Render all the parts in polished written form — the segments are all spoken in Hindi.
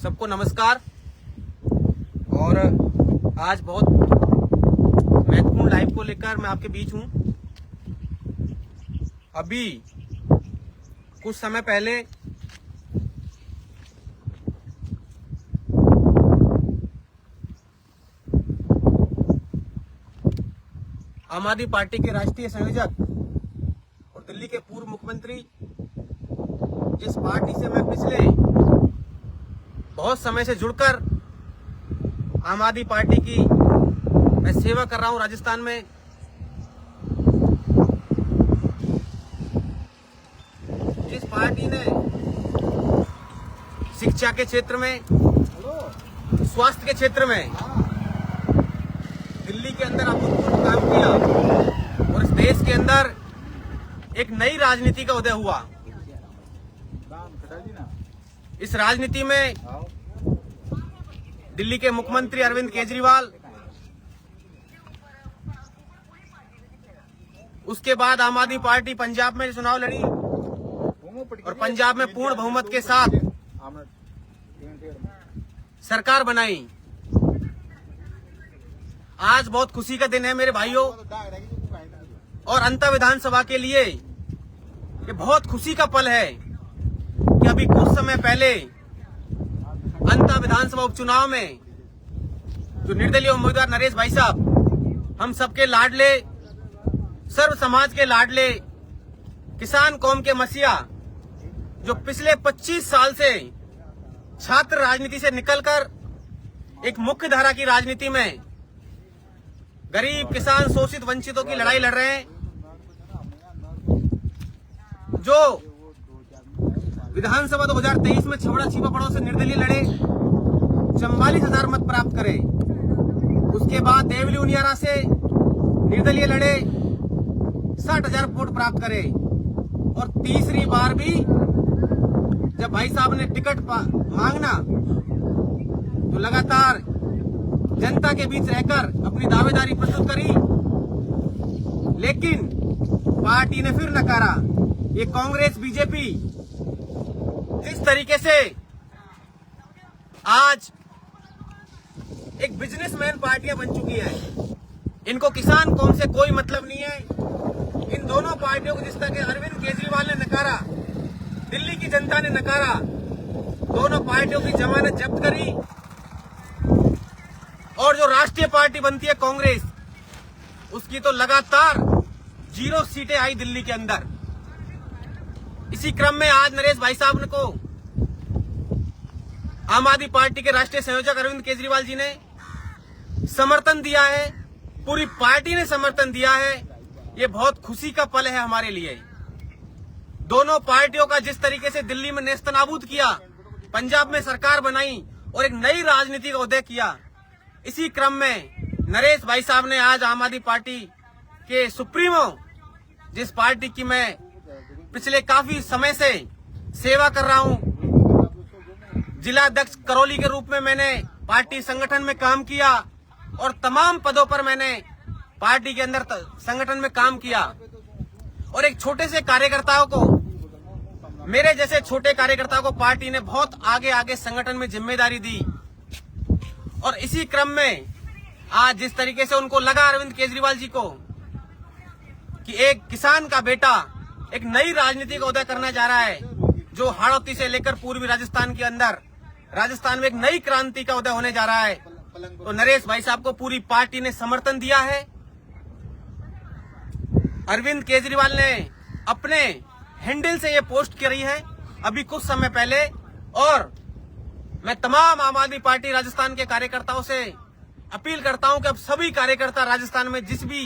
सबको नमस्कार। और आज बहुत महत्वपूर्ण लाइव को लेकर मैं आपके बीच हूं। अभी कुछ समय पहले आम आदमी पार्टी के राष्ट्रीय संयोजक और दिल्ली के पूर्व मुख्यमंत्री, जिस पार्टी से मैं पिछले बहुत समय से जुड़कर आम आदमी पार्टी की मैं सेवा कर रहा हूं राजस्थान में, जिस पार्टी ने शिक्षा के क्षेत्र में, स्वास्थ्य के क्षेत्र में दिल्ली के अंदर अभूतपूर्व काम किया और इस देश के अंदर एक नई राजनीति का उदय हुआ। इस राजनीति में दिल्ली के मुख्यमंत्री अरविंद केजरीवाल, उसके बाद आम आदमी पार्टी पंजाब में चुनाव लड़ी और पंजाब में पूर्ण बहुमत के साथ सरकार बनाई। आज बहुत खुशी का दिन है मेरे भाइयों, और अंतर विधानसभा के लिए ये बहुत खुशी का पल है कि अभी कुछ समय पहले अंतर विधानसभा उपचुनाव में जो निर्दलीय उम्मीदवार नरेश भाई साहब, हम सबके लाडले, सर्व समाज के लाडले, किसान कौम के मसीहा, जो पिछले 25 साल से छात्र राजनीति से निकलकर एक मुख्य धारा की राजनीति में गरीब, किसान, शोषित, वंचितों की लड़ाई लड़ रहे हैं, जो विधानसभा 2023 में छबड़ा छिपा पड़ों से निर्दलीय लड़े, 44,000 मत प्राप्त करे। उसके बाद देवली उनियारा से निर्दलीय लड़े, 60,000 वोट प्राप्त करे। और तीसरी बार भी जब भाई साहब ने टिकट मांगना तो लगातार जनता के बीच रहकर अपनी दावेदारी प्रस्तुत करी, लेकिन पार्टी ने फिर नकारा। ये कांग्रेस, बीजेपी जिस तरीके से आज एक बिजनेसमैन पार्टियां बन चुकी है, इनको किसान कौम से कोई मतलब नहीं है। इन दोनों पार्टियों को जिस तरह के अरविंद केजरीवाल ने नकारा, दिल्ली की जनता ने नकारा, दोनों पार्टियों की जमानत जब्त करी, और जो राष्ट्रीय पार्टी बनती है कांग्रेस, उसकी तो लगातार 0 सीटें आई दिल्ली के अंदर। इसी क्रम में आज नरेश भाई साहब को आम आदमी पार्टी के राष्ट्रीय संयोजक अरविंद केजरीवाल जी ने समर्थन दिया है, पूरी पार्टी ने समर्थन दिया है। ये बहुत खुशी का पल है हमारे लिए। दोनों पार्टियों का जिस तरीके से दिल्ली में नेस्तनाबूद किया, पंजाब में सरकार बनाई और एक नई राजनीति का उदय किया, इसी क्रम में नरेश भाई साहब ने आज आम आदमी पार्टी के सुप्रीमो, जिस पार्टी की मैं पिछले काफी समय से सेवा कर रहा हूं, जिला अध्यक्ष करौली के रूप में मैंने पार्टी संगठन में काम किया और तमाम पदों पर मैंने पार्टी के अंदर संगठन में काम किया, और एक छोटे से कार्यकर्ताओं को, मेरे जैसे छोटे कार्यकर्ताओं को पार्टी ने बहुत आगे आगे संगठन में जिम्मेदारी दी। और इसी क्रम में आज जिस तरीके से उनको लगा अरविंद केजरीवाल जी को कि एक किसान का बेटा एक नई राजनीति का उदय करना जा रहा है, जो हाड़ौती से लेकर पूर्वी राजस्थान के अंदर, राजस्थान में एक नई क्रांति का उदय होने जा रहा है, तो नरेश भाई साहब को पूरी पार्टी ने समर्थन दिया है। अरविंद केजरीवाल ने अपने हैंडल से ये पोस्ट करी है अभी कुछ समय पहले, और मैं तमाम आम आदमी पार्टी राजस्थान के कार्यकर्ताओं से अपील करता हूं कि अब सभी कार्यकर्ता राजस्थान में जिस भी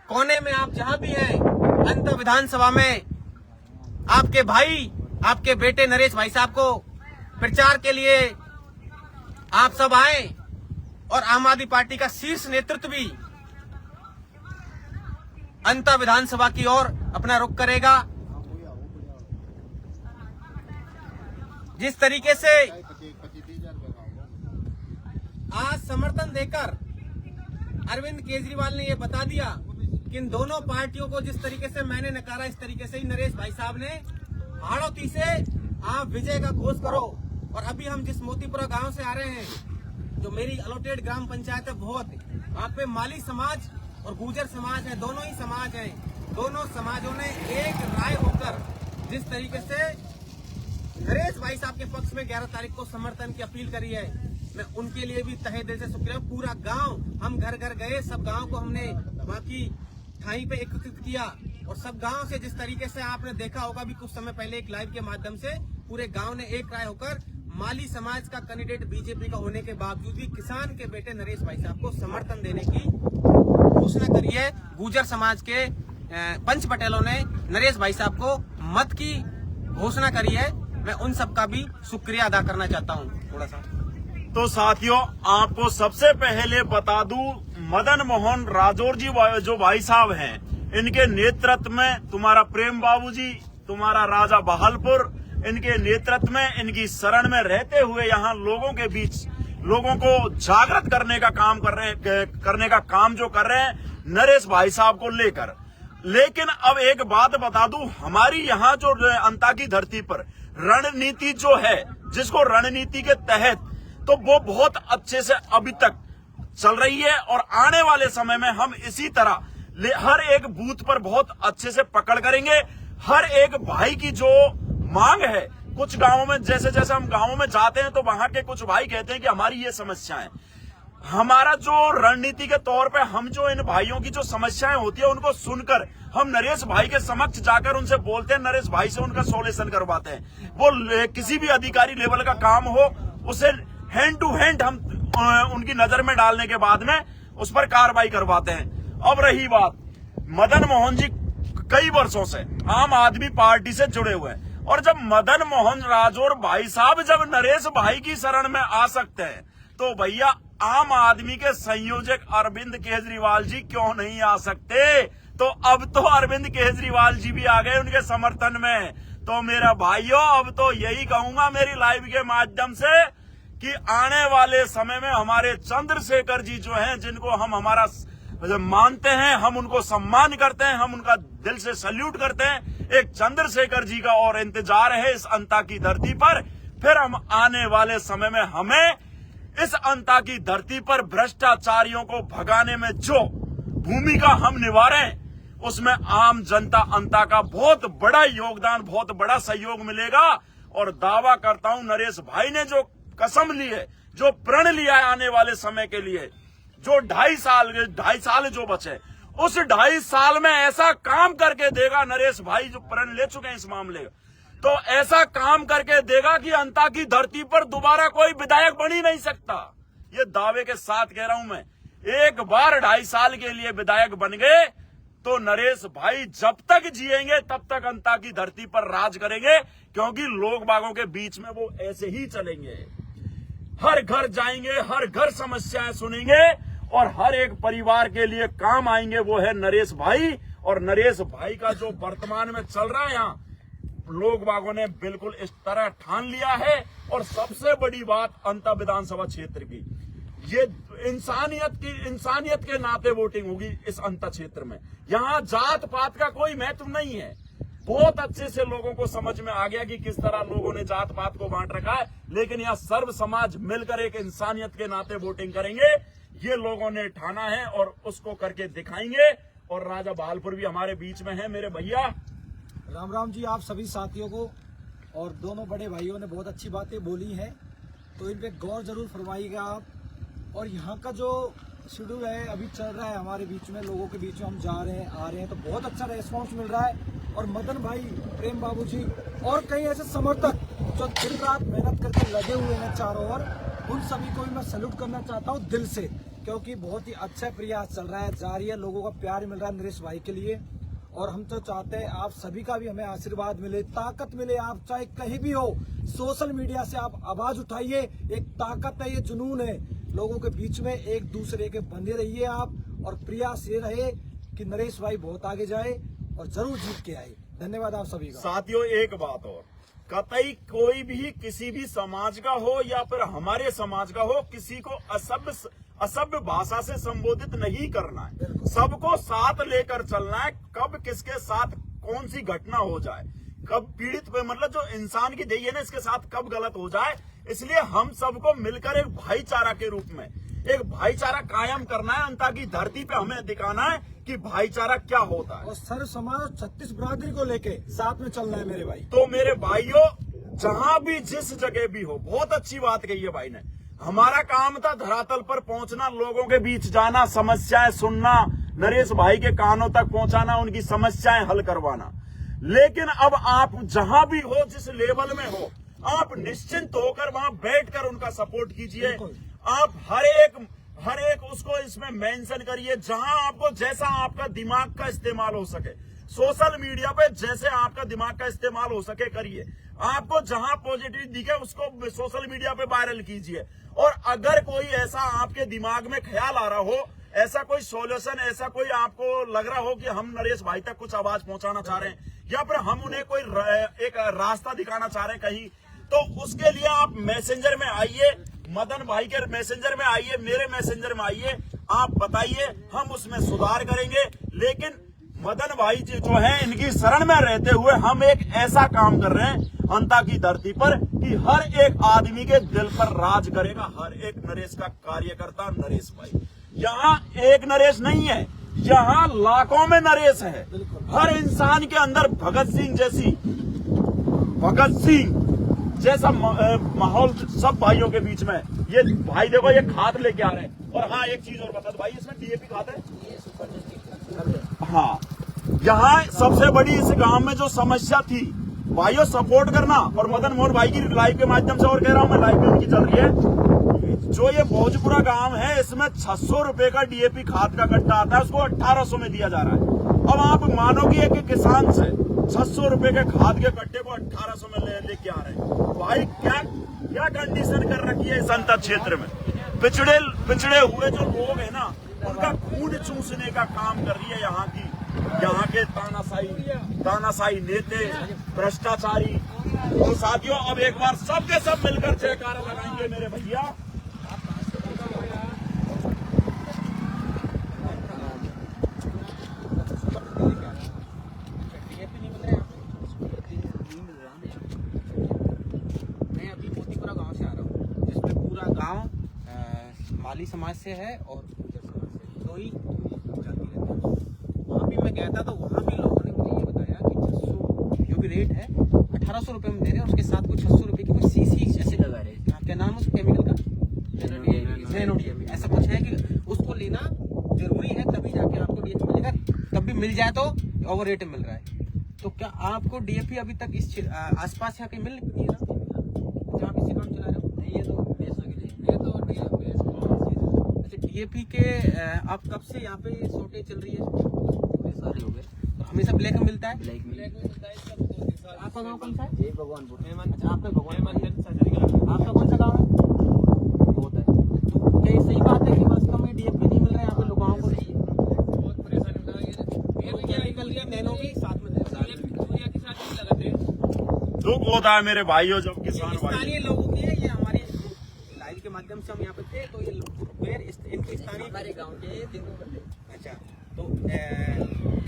कोने में आप जहां भी हैं, अंतर विधानसभा में आपके भाई, आपके बेटे नरेश भाई साहब को प्रचार के लिए आप सब आए, और आम आदमी पार्टी का शीर्ष नेतृत्व भी अंतर विधानसभा की ओर अपना रुख करेगा। जिस तरीके से आज समर्थन देकर अरविंद केजरीवाल ने यह बता दिया कि इन दोनों पार्टियों को जिस तरीके से मैंने नकारा, इस तरीके से ही नरेश भाई साहब ने हाड़ौती से आप विजय का घोष करो। और अभी हम जिस मोतीपुरा गांव से आ रहे हैं, जो मेरी अलॉटेड ग्राम पंचायत है बहुत, वहाँ पे माली समाज और गुर्जर समाज है, दोनों ही समाज हैं। दोनों समाजों ने एक राय होकर जिस तरीके से नरेश भाई साहब के पक्ष में 11 तारीख को समर्थन की अपील करी है, मैं उनके लिए भी तहे दिल से शुक्रिया। पूरा गांव, हम घर घर गए, सब गांव को हमने वहाँ की ठाई पे एकत्रित किया और सब गांव से जिस तरीके से आपने देखा होगा भी कुछ समय पहले एक लाइव के माध्यम से पूरे गांव ने एक राय होकर माली समाज का कैंडिडेट बीजेपी का होने के बावजूद भी किसान के बेटे नरेश भाई साहब को समर्थन देने की घोषणा करी है। गुर्जर समाज के पंच पटेलों ने नरेश भाई साहब को मत की घोषणा करी है। मैं उन सब का भी शुक्रिया अदा करना चाहता हूँ थोड़ा सा। तो साथियों, आपको सबसे पहले बता दूं, मदन मोहन राजौर जी जो भाई साहब हैं, इनके नेतृत्व में तुम्हारा प्रेम बाबूजी, तुम्हारा राजा बहालपुर, इनके नेतृत्व में, इनकी शरण में रहते हुए यहाँ लोगों के बीच लोगों को जागृत करने का काम जो कर रहे हैं नरेश भाई साहब को लेकर। लेकिन अब एक बात बता दूं, हमारी यहाँ जो अंता की धरती पर रणनीति जो है, जिसको रणनीति के तहत तो वो बहुत अच्छे से अभी तक चल रही है और आने वाले समय में हम इसी तरह हर एक बूथ पर बहुत अच्छे से पकड़ करेंगे। हर एक भाई की जो मांग है, कुछ गांवों में जैसे जैसे हम गांवों में जाते हैं तो वहां के कुछ भाई कहते हैं कि हमारी ये समस्या है। हमारा जो रणनीति के तौर पे हम जो इन भाइयों की जो समस्याएं होती है उनको सुनकर हम नरेश भाई के समक्ष जाकर उनसे बोलते हैं, नरेश भाई से उनका सॉल्यूशन करवाते हैं। वो किसी भी अधिकारी लेवल का काम हो, उसे हैंड टू हैंड हम उनकी नजर में डालने के बाद में उस पर कार्रवाई करवाते हैं। अब रही बात, मदन मोहन जी कई वर्षों से आम आदमी पार्टी से जुड़े हुए हैं और जब मदन मोहन राजौर भाई साहब जब नरेश भाई की शरण में आ सकते हैं तो भैया आम आदमी के संयोजक अरविंद केजरीवाल जी क्यों नहीं आ सकते? तो अब तो अरविंद केजरीवाल जी भी आ गए उनके समर्थन में। तो मेरा भाइयों, अब तो यही कहूंगा मेरी लाइव के माध्यम से कि आने वाले समय में हमारे चंद्रशेखर जी जो हैं, जिनको हम हमारा मानते हैं, हम उनको सम्मान करते हैं, हम उनका दिल से सल्यूट करते हैं, एक चंद्रशेखर जी का और इंतजार है इस अंता की धरती पर। फिर हम आने वाले समय में हमें इस अंता की धरती पर भ्रष्टाचारियों को भगाने में जो भूमिका हम निभा रहे हैं, उसमें आम जनता अंता का बहुत बड़ा योगदान, बहुत बड़ा सहयोग मिलेगा। और दावा करता हूं, नरेश भाई ने जो कसम ली है, जो प्रण लिया है आने वाले समय के लिए, जो 2.5 साल जो बचे, उस 2.5 साल में ऐसा काम करके देगा नरेश भाई, जो प्रण ले चुके हैं इस मामले, तो ऐसा काम करके देगा कि अंता की धरती पर दोबारा कोई विधायक बन ही नहीं सकता। ये दावे के साथ कह रहा हूं मैं। एक बार 2.5 साल के लिए विधायक बन गए तो नरेश भाई जब तक जिएंगे तब तक अंता की धरती पर राज करेंगे, क्योंकि लोग बागों के बीच में वो ऐसे ही चलेंगे। हर घर जाएंगे, हर घर समस्याएं सुनेंगे और हर एक परिवार के लिए काम आएंगे। वो है नरेश भाई। और नरेश भाई का जो वर्तमान में चल रहा है यहाँ, लोग बागों ने बिल्कुल इस तरह ठान लिया है। और सबसे बड़ी बात अंता विधानसभा क्षेत्र की, ये इंसानियत के नाते वोटिंग होगी इस अंता क्षेत्र में। यहाँ जात पात का कोई महत्व नहीं है। बहुत अच्छे से लोगों को समझ में आ गया कि किस तरह लोगों ने जात पात को बांट रखा है, लेकिन यहाँ सर्व समाज मिलकर एक इंसानियत के नाते वोटिंग करेंगे, ये लोगों ने ठाना है और उसको करके दिखाएंगे। और राजा बहालपुर भी हमारे बीच में है। मेरे भैया राम राम जी, आप सभी साथियों को। और दोनों बड़े भाइयों ने बहुत अच्छी बातें बोली हैं, तो इन पे गौर जरूर फरमाइएगा आप। और यहाँ का जो शेड्यूल है अभी चल रहा है हमारे बीच में, लोगों के बीच में हम जा रहे हैं, आ रहे हैं, तो बहुत अच्छा रेस्पॉन्स मिल रहा है। और मदन भाई, प्रेम बाबू जी और कई ऐसे समर्थक जो दिन रात मेहनत करके लगे हुए हैं चारों ओर, उन सभी को भी मैं सैल्यूट करना चाहता हूँ दिल से, क्योंकि बहुत ही अच्छा प्रयास चल रहा है, जारी है, लोगों का प्यार मिल रहा है नरेश भाई के लिए। और हम तो चाहते हैं आप सभी का भी हमें आशीर्वाद मिले, ताकत मिले। आप चाहे कहीं भी हो, सोशल मीडिया से आप आवाज उठाइए, एक ताकत है, ये जुनून है, लोगों के बीच में एक दूसरे के बंधे रहिए आप। और प्रयास ये रहे कि नरेश भाई बहुत आगे जाए और जरूर जीत के आए। धन्यवाद आप सभी का। साथियों, एक बात और, कतई कोई भी किसी भी समाज का हो या फिर हमारे समाज का हो, किसी को असभ्य भाषा से संबोधित नहीं करना है। सबको साथ लेकर चलना है। कब किसके साथ कौन सी घटना हो जाए, कब पीड़ित पे मतलब जो इंसान की ध्येय है ना, इसके साथ कब गलत हो जाए, इसलिए हम सबको मिलकर एक भाईचारा के रूप में एक भाईचारा कायम करना है, अंता की धरती पे हमें दिखाना है कि भाईचारा क्या होता है। और सर्व समाज 36 बिरादरी को लेके साथ में चलना है मेरे भाई। तो मेरे भाइयों, जहां भी जिस जगह भी हो, बहुत अच्छी बात कही है भाई ने। हमारा काम था धरातल पर पहुंचना, लोगों के बीच जाना, समस्याएं सुनना, नरेश भाई के कानों तक पहुंचाना, उनकी समस्याएं हल करवाना। लेकिन अब आप जहां भी हो, जिस लेवल में हो, आप निश्चिंत होकर वहां बैठकर उनका सपोर्ट कीजिए। आप हर एक उसको इसमें मेंशन करिए, जहां आपको जैसा आपका दिमाग का इस्तेमाल हो सके, सोशल मीडिया पे जैसे आपका दिमाग का इस्तेमाल हो सके करिए। आपको जहां पॉजिटिव दिखे उसको सोशल मीडिया पे वायरल कीजिए। और अगर कोई ऐसा आपके दिमाग में ख्याल आ रहा हो, ऐसा कोई सॉल्यूशन, ऐसा कोई आपको लग रहा हो कि हम नरेश भाई तक कुछ आवाज पहुंचाना चाह रहे हैं, या फिर हम उन्हें कोई एक रास्ता दिखाना चाह रहे हैं कहीं, तो उसके लिए आप मैसेंजर में आइए, मदन भाई के मैसेंजर में आइए, मेरे मैसेंजर में आइए, आप बताइए, हम उसमें सुधार करेंगे। लेकिन मदन भाई जी जो है, इनकी शरण में रहते हुए हम एक ऐसा काम कर रहे हैं अंता की धरती पर कि हर एक आदमी के दिल पर राज करेगा हर एक नरेश का कार्यकर्ता नरेश भाई। यहाँ एक नरेश नहीं है, यहाँ लाखों में नरेश है। हर इंसान के अंदर भगत सिंह जैसा माहौल सब भाइयों के बीच में। ये भाई देखो, ये खाद लेके आ रहे हैं। और हाँ, एक चीज और बता दो भाई, इसमें डीएपी खाद है। हाँ, यहाँ सबसे बड़ी इस गांव में जो समस्या थी, भाइयों सपोर्ट करना। और मदन मोहन भाई की लाइव के माध्यम से और कह रहा हूं मैं, लाइव में उनकी चल रही है, जो ये भोजपुरा गांव है, इसमें 600 रुपए का डीएपी खाद का कट्टा आता है, उसको 1800 में दिया जा रहा है। अब आप मानोगे कि किसान से 600 रुपए के खाद के कट्टे को 1800 में लेके आ रहे हैं। भाई क्या कंडीशन कर रखी है इस अंतर क्षेत्र में। पिछड़े हुए जो लोग हैं ना, उनका खून चूसने का काम कर रही है यहाँ के तानाशाही नेता, भ्रष्टाचारी। तो साथियों, अब एक बार सबके सब मिलकर जयकारा लगाएंगे मेरे भैया। माली समाज से है और गुर्जर समाज से, दो ही जाति रहते हैं। वहाँ भी मैं गया था तो वहाँ भी लोगों ने मुझे ये बताया कि 600 जो भी रेट है 1800 रुपये में दे रहे हैं, उसके साथ कुछ 600 रुपये की कुछ सीसी ऐसे लगा रहे हैं। क्या नाम है उस केमिकल का? Nano DAP. ऐसा कुछ है कि उसको लेना जरूरी है, तभी जाके आपको डीएपी मिलेगा। तब भी मिल जाए तो ओवर रेट में मिल रहा है। तो क्या आपको डीएपी अभी तक इस आसपास यहाँ कहीं मिल नहीं रहा जहाँ पे काम चला रहे हो? नहीं, ये तो पैसों के लिए, ये तो डीएपी के आप कब से यहाँ पे शॉर्टेज चल रही है? थोड़े साल हो गए। तो हमेशा ब्लैक में मिलता है? ब्लैक में मिलता है। आपका गाँव कौन सा है? जय भगवानपुर। अच्छा, आपका आपका कौन सा गाँव है? बहुत है। तो क्या सही बात है कि वास्तव में डीएपी नहीं मिल रहा है यहाँ पे लोगों को? सही है, बहुत परेशानी हो रही है। केमिकल या नैनो भी साथ में यूरिया के साथ भी लगाते हैं। दुख होता है मेरे भाइयों जब किसान भाई, स्थानीय लोगों की है। ये हमारे लाइव के माध्यम से हम यहाँ पे थे, तो ये इनके स्थानीय हमारे गाँव के। अच्छा, तो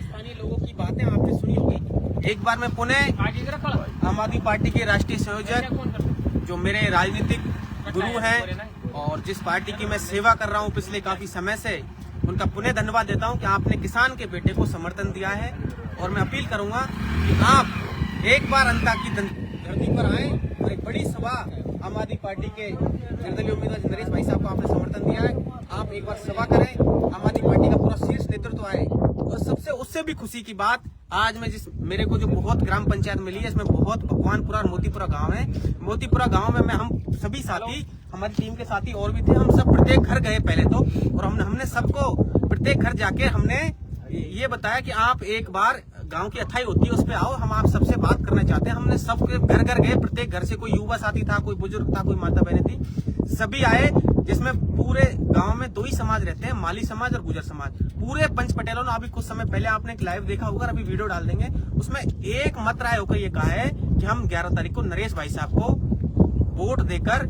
स्थानीय लोगों की बातें आपने सुनी होगी। एक बार मैं पुणे आम आदमी पार्टी के राष्ट्रीय संयोजक, जो मेरे राजनीतिक गुरु हैं और जिस पार्टी की मैं सेवा कर रहा हूं पिछले काफी समय से, उनका पुनः धन्यवाद देता हूं कि आपने किसान के बेटे को समर्थन दिया है। और मैं अपील करूंगा कि आप एक बार अंता की धरती पर आए और एक बड़ी सभा, आम आदमी पार्टी के निर्दलीय उम्मीदवार नरेश भाई साहब को आपने समर्थन दिया है, आप एक बार सभा करें, आम आदमी पार्टी का पूरा शीर्ष नेतृत्व आए। और सबसे उससे भी खुशी की बात, आज मैं मेरे को जो बहुत ग्राम पंचायत मिली है, इसमें बहुत भगवानपुरा और मोतीपुरा गांव है। मोतीपुरा गांव में हम सभी साथी, हमारी टीम के साथी और भी थे, हम सब प्रत्येक घर गए पहले तो, और हमने सबको प्रत्येक घर जाके हमने ये बताया कि आप एक बार गांव की अथाई होती है उस पे आओ, हम आप सबसे बात करना चाहते हैं। हमने सबके घर घर गए, प्रत्येक घर से कोई युवा साथी था, कोई बुजुर्ग था, कोई माता बहनें थी, सभी आए। जिसमें पूरे गांव में दो ही समाज रहते हैं, माली समाज और गुर्जर समाज। पूरे पंच पटेलों ने, अभी कुछ समय पहले आपने एक लाइव देखा होगा, अभी वीडियो डाल देंगे, उसमें एक मत राय होकर ये कहा है कि हम 11 तारीख को नरेश भाई साहब को वोट देकर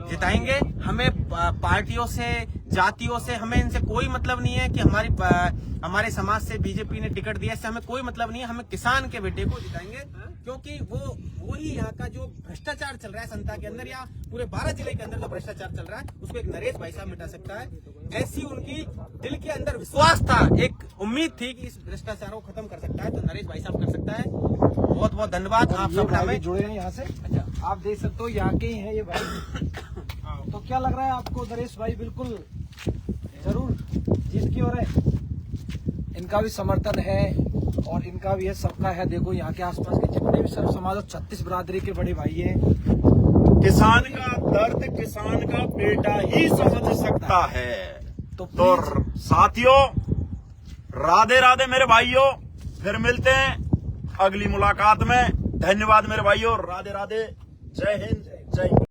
जिताएंगे। हमें पार्टियों से, जातियों से, हमें इनसे कोई मतलब नहीं है कि हमारे समाज से बीजेपी ने टिकट दिया, इससे हमें कोई मतलब नहीं है। हमें किसान के बेटे को जिताएंगे, क्योंकि वही यहाँ का जो भ्रष्टाचार चल रहा है संता के अंदर, या पूरे 12 जिले के अंदर जो भ्रष्टाचार चल रहा है, उसको एक नरेश भाई साहब मिटा सकता है। ऐसी उनकी दिल के अंदर विश्वास था, एक उम्मीद थी कि इस भ्रष्टाचार को खत्म कर सकता है, तो नरेश भाई साहब कर सकता है। बहुत बहुत धन्यवाद। आप ये सब भाई में जुड़े हैं यहाँ से, अच्छा, आप देख सकते हो यहाँ के ही हैं ये भाई। तो क्या लग रहा है आपको नरेश भाई बिल्कुल जरूर जीत की ओर है? इनका भी समर्थन है और इनका भी है, सबका है। देखो यहाँ के आसपास के जितने भी सब समाज और 36 बिरादरी के बड़े भाई हैं। किसान का दर्द किसान का बेटा ही समझ सकता है। तो साथियों, राधे राधे मेरे भाइयों, फिर मिलते हैं अगली मुलाकात में। धन्यवाद मेरे भाइयों, राधे राधे, जय हिंद, जय